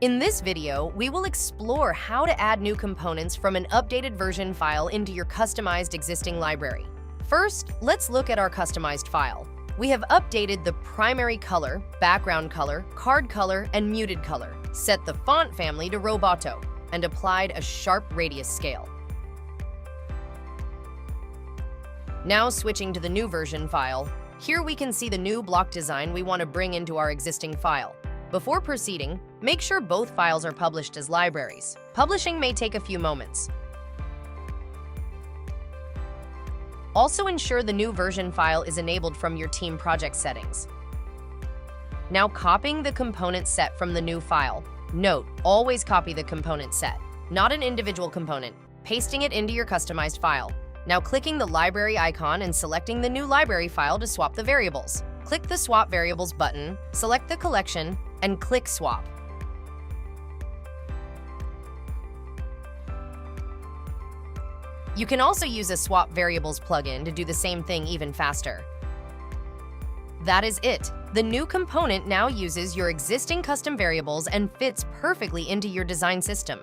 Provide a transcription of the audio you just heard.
In this video, we will explore how to add new components from an updated version file into your customized existing library. First, let's look at our customized file. We have updated the primary color, background color, card color, and muted color, set the font family to Roboto, and applied a sharp radius scale. Now switching to the new version file, here we can see the new block design we want to bring into our existing file. Before proceeding, make sure both files are published as libraries. Publishing may take a few moments. Also ensure the new version file is enabled from your team project settings. Now copying the component set from the new file. Note, always copy the component set, not an individual component, pasting it into your customized file. Now clicking the library icon and selecting the new library file to swap the variables. Click the Swap Variables button, select the collection, and click Swap. You can also use a Swap Variables plugin to do the same thing even faster. That is it. The new component now uses your existing custom variables and fits perfectly into your design system.